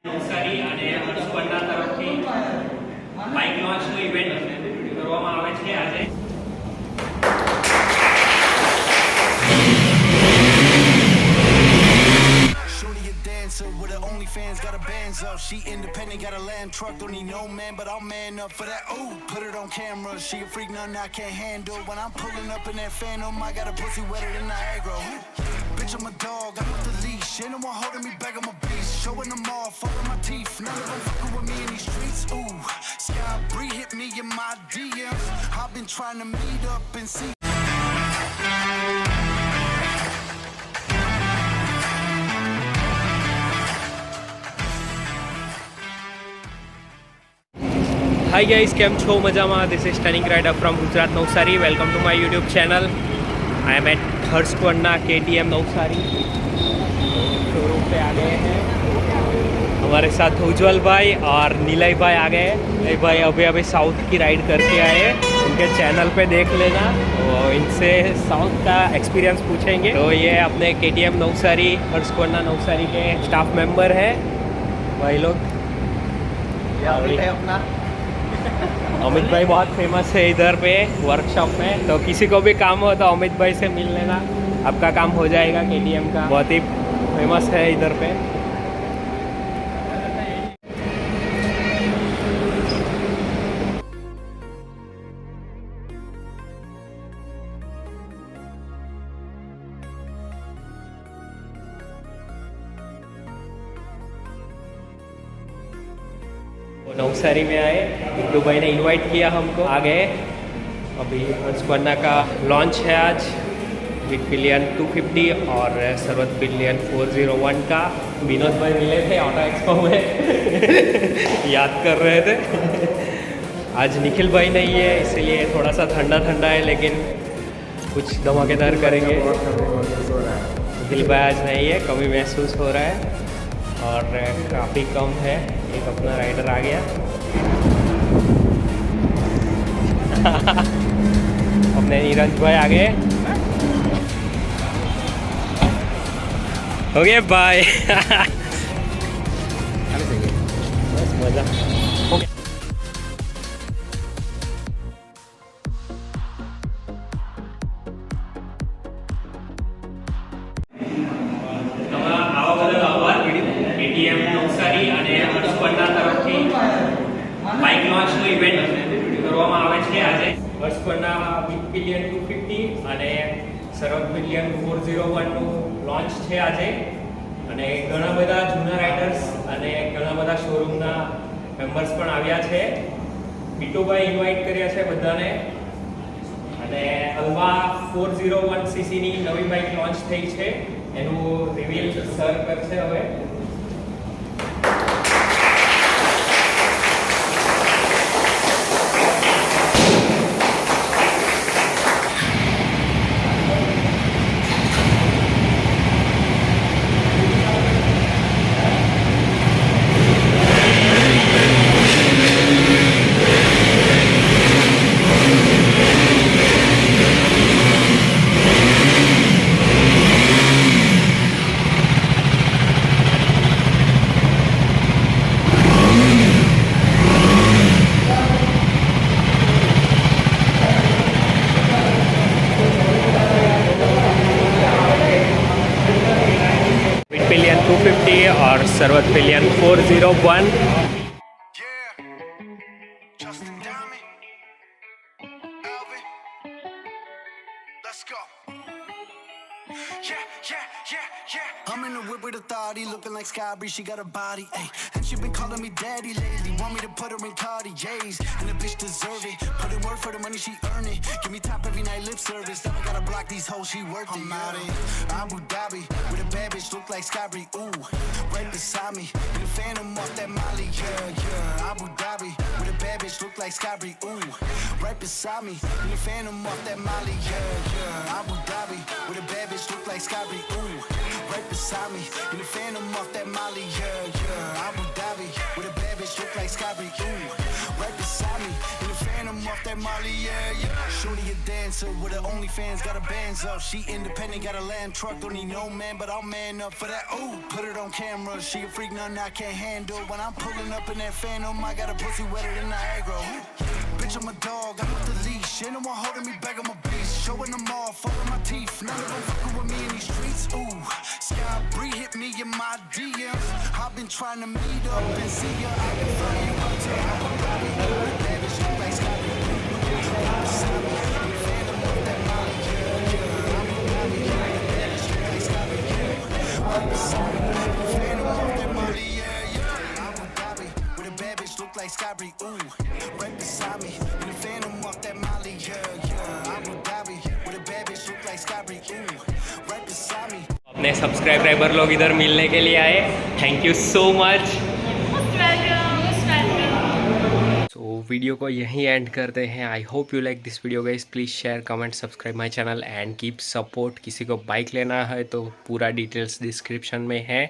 નવસારી અને હર્ષપરના તરફથી bike લોન્ચનું event કરવામાં આવે છે આજે. With her OnlyFans, got her bands up. She independent, got a land truck. Don't need no man, but I'll man up for that. Ooh, put it on camera. She a freak, nothing I can't handle. When I'm pulling up in that Phantom, I got a pussy wetter than Niagara. Bitch, I'm a dog, I'm with the leash. Ain't no one holding me back, I'm a beast. Showing them all, falling my teeth. None of them fucking with me in these streets. Ooh, Sky Bree hit me in my DMs. I've been trying to meet up and see. Hi guys, કેમ છો? મજામાં? This is turning rider from Gujarat Navsari. Welcome to my YouTube channel. I am at Harshpanna KTM Navsari showroom पे आ गए हैं. हमारे साथ उज्जवल भाई और नीलय भाई आ गए. ये भाई अभी साउथ की राइड करके आए. उनके चैनल पे देख लेना, तो इनसे साउथ का एक्सपीरियंस पूछेंगे. तो ये अपने KTM नवसारी हर्षपन्ना नवसारी के स्टाफ मेंबर हैं भाई लोग. अपना अमित भाई बहुत फेमस है इधर पे वर्कशॉप में, तो किसी को भी काम हो तो अमित भाई से मिल लेना, आपका काम हो जाएगा. KTM का बहुत ही फेमस है इधर पे. नवसारी में आए, बिट्टू भाई ने इनवाइट किया हमको, आ गए. अभी हर्षपन्ना का लॉन्च है आज. बिग बिलियन 250 और सर्वत बिलियन 401 का. विनोद भाई मिले थे ऑटो एक्सपो में याद कर रहे थे. आज निखिल भाई नहीं है, इसीलिए थोड़ा सा ठंडा ठंडा है, लेकिन कुछ धमाकेदार करेंगे. निखिल भाई आज नहीं है, कमी महसूस हो रहा है और काफ़ी कम है. एक अपना राइडर आ गया. अपने नीरज भाई आ गए. हो गए भाई. बस मजा हो गया. KTM નવસારી અને હર્ષપન્ના તરફથી બાઇક લોન્ચનું ઇવેન્ટ કરવામાં આવે છે આજે. હર્ષપન્ના બિગ બિલિયન 250 અને સર્વત બિલિયન 401નું લોન્ચ છે આજે. અને ઘણા બધા જૂના રાઇડર્સ અને ઘણા બધા શોરૂમના મેમ્બર્સ પણ આવ્યા છે. બીટુભાઈ ઇન્વાઇટ કર્યા છે બધાને. અને હાલમાં 401cc ની નવી બાઇક લોન્ચ થઈ છે, એનું રિવીલ સર કરશે હવે. बिलियन 250 और सर्वत billion 401. Justin Diamond, Alvin, let's go. Yeah. I'm in the whip with authority, looking like Sky Bree, she got a body, ayy. And she been calling me daddy lately, want me to put her in Cartiers, and the bitch deserve it. Put in work for the money, she earn it. Give me top every night, lip service. Never gotta block these hoes, she worth it. I'm out in Abu Dhabi, with a bad bitch, look like Sky Bree, ooh. Right beside me, in the Phantom off that Molly, yeah. Abu Dhabi, with a bad bitch, look like Sky Bree, ooh. Right beside me, in the Phantom off that Molly, yeah. Abu Dhabi, with a bad bitch, look like Sky Bree, ooh. Right beside me, in the Phantom off that Molly, yeah. Abu Dhabi, with a bad bitch, look like Sky Bree, ooh. Right beside me, in the Phantom off that Molly, yeah. Shorty a dance. dancer with her OnlyFans, got her bands up. She independent, got a land truck, don't need no man, but I'll man up for that. Ooh, put it on camera. She a freak, nothing I can't handle. When I'm pulling up in that Phantom, I got a pussy wetter than Niagara. Bitch, I'm a dog, I'm with the leash. Ain't no one holding me back, I'm a beast. Showing them all, falling my teeth. None of them fucking with me in these streets. Ooh, Sky Bree hit me in my DMs. I've been trying to meet up and see ya. I can fly you up to Abu Dhabi. That bitch look like Sky Bree. Like Scotty, ooh, right beside me. In the Phantom off that Molly, yeah, yeah. Abu Dhabi with a bad bitch look like Scotty, ooh, right beside me. अपने subscriber लोग इधर मिलने के लिए आए, thank you so much. तो video को यहीं एंड करते हैं। I hope you like this video guys, please share comment subscribe my channel and keep support. किसी को बाइक लेना है तो पूरा डिटेल्स डिस्क्रिप्शन में है।